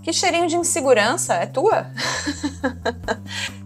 Que cheirinho de insegurança, é tua?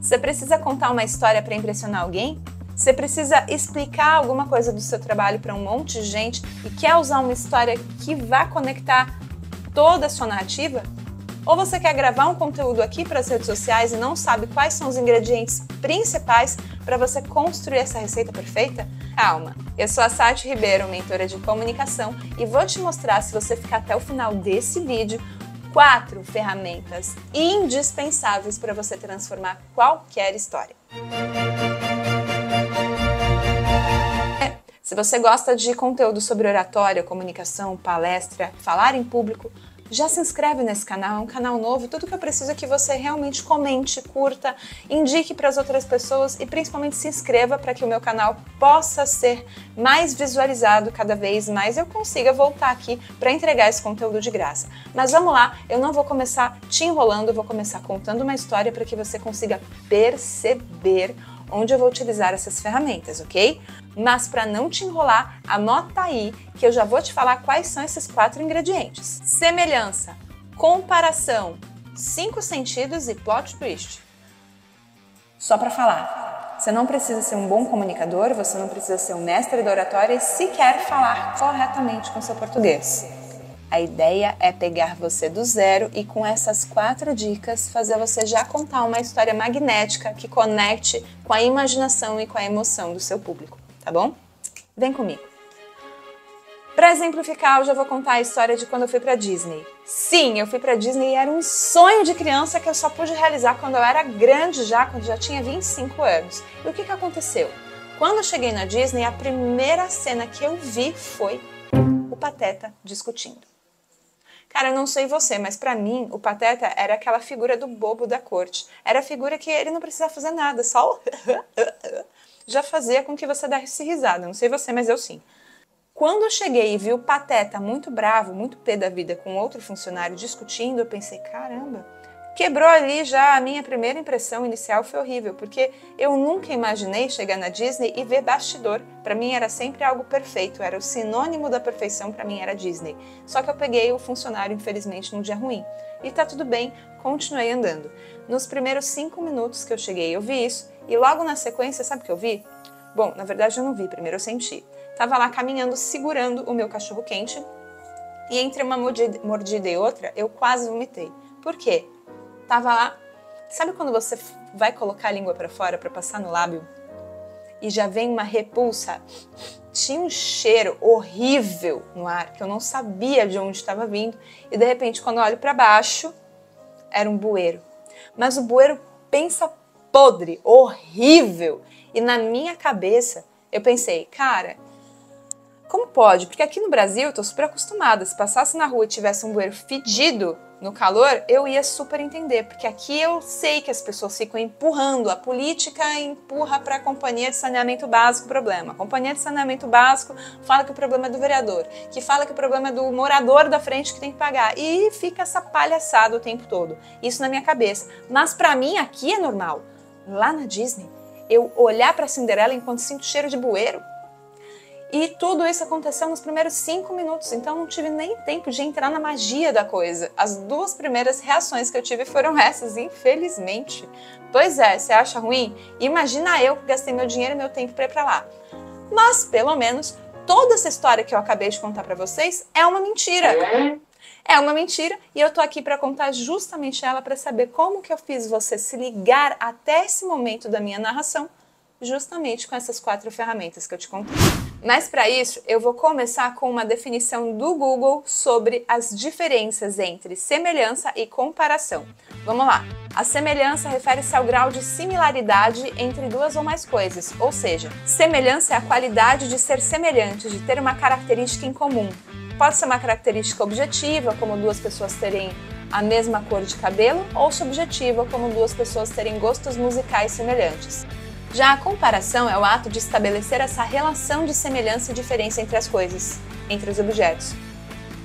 Você precisa contar uma história para impressionar alguém? Você precisa explicar alguma coisa do seu trabalho para um monte de gente e quer usar uma história que vá conectar toda a sua narrativa? Ou você quer gravar um conteúdo aqui para as redes sociais e não sabe quais são os ingredientes principais para você construir essa receita perfeita? Calma, eu sou a Sati Ribeiro, mentora de comunicação, e vou te mostrar, se você ficar até o final desse vídeo, 4 ferramentas indispensáveis para você transformar qualquer história. Se você gosta de conteúdo sobre oratória, comunicação, palestra, falar em público, já se inscreve nesse canal, é um canal novo. Tudo que eu preciso é que você realmente comente, curta, indique para as outras pessoas e principalmente se inscreva para que o meu canal possa ser mais visualizado cada vez mais e eu consiga voltar aqui para entregar esse conteúdo de graça. Mas vamos lá, eu não vou começar te enrolando, eu vou começar contando uma história para que você consiga perceber onde eu vou utilizar essas ferramentas, ok? Mas para não te enrolar, anota aí que eu já vou te falar quais são esses 4 ingredientes. Semelhança, comparação, 5 sentidos e plot twist. Só para falar, você não precisa ser um bom comunicador, você não precisa ser um mestre da oratória e sequer falar corretamente com seu português. A ideia é pegar você do zero e com essas 4 dicas fazer você já contar uma história magnética que conecte com a imaginação e com a emoção do seu público, tá bom? Vem comigo. Para exemplificar, eu já vou contar a história de quando eu fui para Disney. Sim, eu fui para Disney e era um sonho de criança que eu só pude realizar quando eu era grande já, quando já tinha 25 anos. E o que aconteceu? Quando eu cheguei na Disney, a primeira cena que eu vi foi o Pateta discutindo. Cara, eu não sei você, mas pra mim o Pateta era aquela figura do bobo da corte. Era a figura que ele não precisava fazer nada, só já fazia com que você desse risada. Não sei você, mas eu sim. Quando eu cheguei e vi o Pateta muito bravo, muito pé da vida com outro funcionário discutindo, eu pensei, caramba, quebrou ali já a minha primeira impressão inicial, foi horrível, porque eu nunca imaginei chegar na Disney e ver bastidor. Para mim era sempre algo perfeito, era o sinônimo da perfeição, para mim era Disney. Só que eu peguei o funcionário, infelizmente, num dia ruim. E tá tudo bem, continuei andando. Nos primeiros 5 minutos que eu cheguei, eu vi isso, e logo na sequência, sabe o que eu vi? Bom, na verdade eu não vi, primeiro eu senti. Tava lá caminhando, segurando o meu cachorro quente, e entre uma mordida e outra, eu quase vomitei. Por quê? Tava lá, sabe quando você vai colocar a língua para fora para passar no lábio e já vem uma repulsa? Tinha um cheiro horrível no ar que eu não sabia de onde estava vindo e de repente quando eu olho para baixo era um bueiro. Mas o bueiro pensa podre, horrível. E na minha cabeça eu pensei, cara, como pode? Porque aqui no Brasil eu tô super acostumada, se passasse na rua e tivesse um bueiro fedido no calor, eu ia super entender, porque aqui eu sei que as pessoas ficam empurrando, a política empurra para a companhia de saneamento básico o problema. A companhia de saneamento básico fala que o problema é do vereador, que fala que o problema é do morador da frente que tem que pagar, e fica essa palhaçada o tempo todo. Isso na minha cabeça. Mas para mim aqui é normal. Lá na Disney, eu olhar para Cinderela enquanto sinto cheiro de bueiro, e tudo isso aconteceu nos primeiros 5 minutos, então não tive nem tempo de entrar na magia da coisa. As 2 primeiras reações que eu tive foram essas, infelizmente. Pois é, você acha ruim? Imagina eu que gastei meu dinheiro e meu tempo para ir para lá. Mas, pelo menos, toda essa história que eu acabei de contar para vocês é uma mentira. É uma mentira e eu tô aqui para contar justamente ela para saber como que eu fiz você se ligar até esse momento da minha narração, justamente com essas 4 ferramentas que eu te contei. Mas para isso, eu vou começar com uma definição do Google sobre as diferenças entre semelhança e comparação. Vamos lá. A semelhança refere-se ao grau de similaridade entre 2 ou mais coisas, ou seja, semelhança é a qualidade de ser semelhante, de ter uma característica em comum. Pode ser uma característica objetiva, como 2 pessoas terem a mesma cor de cabelo, ou subjetiva, como 2 pessoas terem gostos musicais semelhantes. Já a comparação é o ato de estabelecer essa relação de semelhança e diferença entre as coisas, entre os objetos.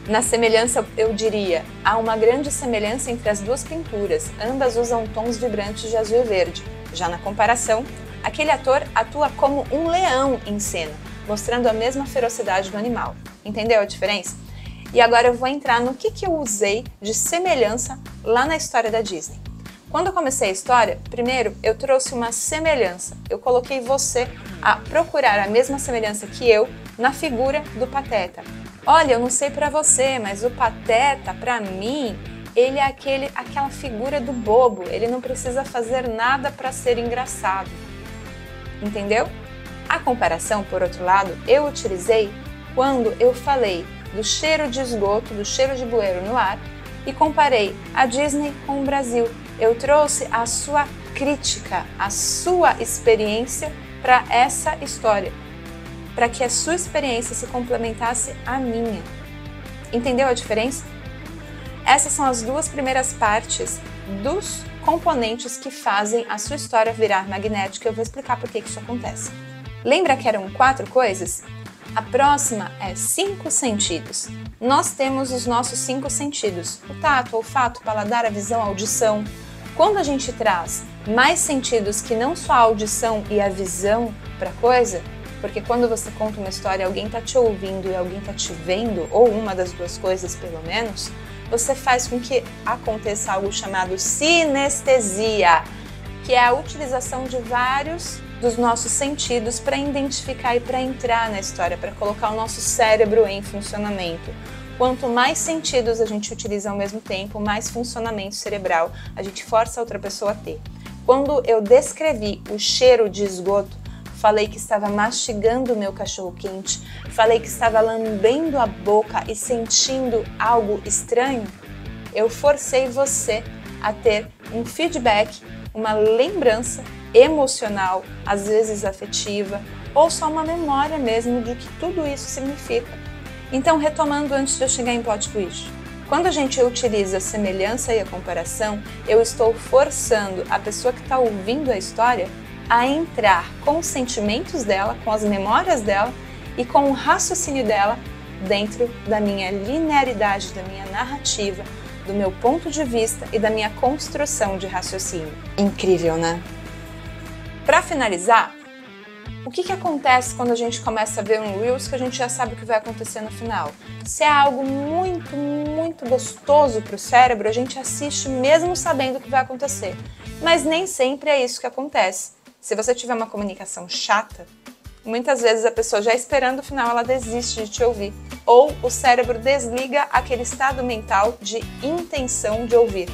Na semelhança, eu diria, há uma grande semelhança entre as 2 pinturas, ambas usam tons vibrantes de azul e verde. Já na comparação, aquele ator atua como um leão em cena, mostrando a mesma ferocidade do animal. Entendeu a diferença? E agora eu vou entrar no que eu usei de semelhança lá na história da Disney. Quando eu comecei a história, primeiro eu trouxe uma semelhança. Eu coloquei você a procurar a mesma semelhança que eu na figura do Pateta. Olha, eu não sei pra você, mas o Pateta, pra mim, ele é aquela figura do bobo. Ele não precisa fazer nada pra ser engraçado. Entendeu? A comparação, por outro lado, eu utilizei quando eu falei do cheiro de esgoto, do cheiro de bueiro no ar e comparei a Disney com o Brasil. Eu trouxe a sua crítica, a sua experiência para essa história, para que a sua experiência se complementasse à minha. Entendeu a diferença? Essas são as duas primeiras partes dos componentes que fazem a sua história virar magnética. Eu vou explicar por que isso acontece. Lembra que eram 4 coisas? A próxima é 5 sentidos. Nós temos os nossos 5 sentidos: o tato, o olfato, o paladar, a visão, a audição. Quando a gente traz mais sentidos que não só a audição e a visão para a coisa, porque quando você conta uma história, alguém está te ouvindo e alguém está te vendo, ou uma das duas coisas pelo menos, você faz com que aconteça algo chamado sinestesia, que é a utilização de vários dos nossos sentidos para identificar e para entrar na história, para colocar o nosso cérebro em funcionamento. Quanto mais sentidos a gente utiliza ao mesmo tempo, mais funcionamento cerebral a gente força a outra pessoa a ter. Quando eu descrevi o cheiro de esgoto, falei que estava mastigando o meu cachorro-quente, falei que estava lambendo a boca e sentindo algo estranho, eu forcei você a ter um feedback, uma lembrança emocional, às vezes afetiva, ou só uma memória mesmo de que tudo isso significa. Então, retomando antes de eu chegar em plot twist, quando a gente utiliza a semelhança e a comparação, eu estou forçando a pessoa que está ouvindo a história a entrar com os sentimentos dela, com as memórias dela e com o raciocínio dela dentro da minha linearidade, da minha narrativa, do meu ponto de vista e da minha construção de raciocínio. Incrível, né? Para finalizar, o que acontece quando a gente começa a ver um Reels que a gente já sabe o que vai acontecer no final? Se é algo muito, muito gostoso para o cérebro, a gente assiste mesmo sabendo o que vai acontecer. Mas nem sempre é isso que acontece. Se você tiver uma comunicação chata, muitas vezes a pessoa já esperando o final, ela desiste de te ouvir. Ou o cérebro desliga aquele estado mental de intenção de ouvir.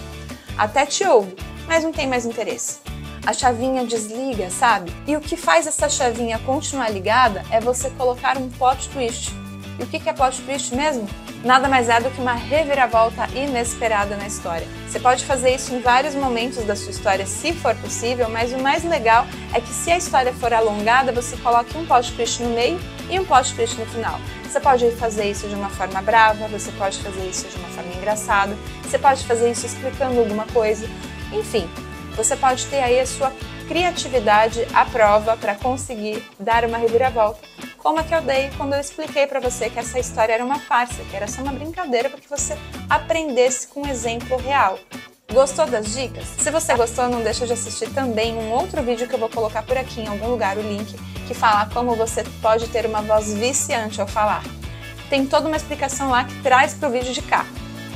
Até te ouve, mas não tem mais interesse. A chavinha desliga, sabe? E o que faz essa chavinha continuar ligada é você colocar um plot twist. E o que é plot twist mesmo? Nada mais é do que uma reviravolta inesperada na história. Você pode fazer isso em vários momentos da sua história, se for possível, mas o mais legal é que se a história for alongada, você coloque um plot twist no meio e um plot twist no final. Você pode fazer isso de uma forma brava, você pode fazer isso de uma forma engraçada, você pode fazer isso explicando alguma coisa, enfim. Você pode ter aí a sua criatividade à prova para conseguir dar uma reviravolta, como a que eu dei quando eu expliquei para você que essa história era uma farsa, que era só uma brincadeira para que você aprendesse com um exemplo real. Gostou das dicas? Se você gostou, não deixa de assistir também um outro vídeo que eu vou colocar por aqui em algum lugar, o link, que fala como você pode ter uma voz viciante ao falar. Tem toda uma explicação lá que traz para o vídeo de cá.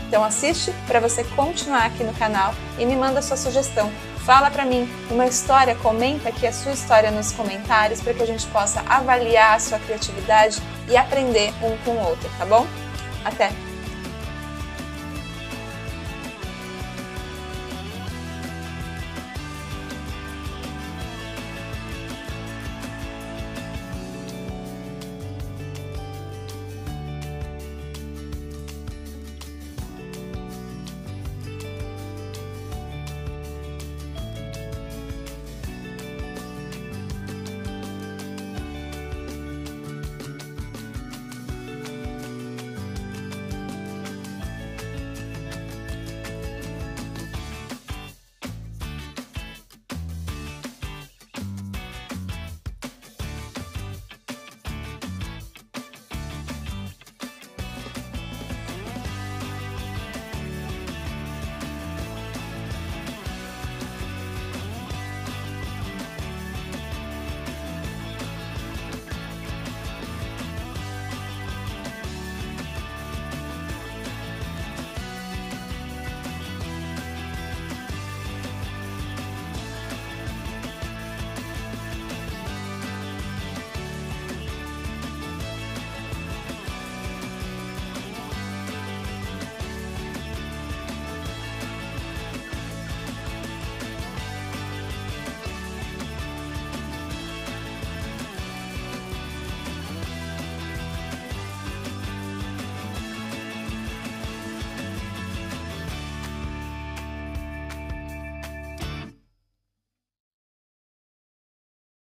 Então assiste para você continuar aqui no canal e me manda sua sugestão. Fala pra mim uma história, comenta aqui a sua história nos comentários para que a gente possa avaliar a sua criatividade e aprender um com o outro, tá bom? Até!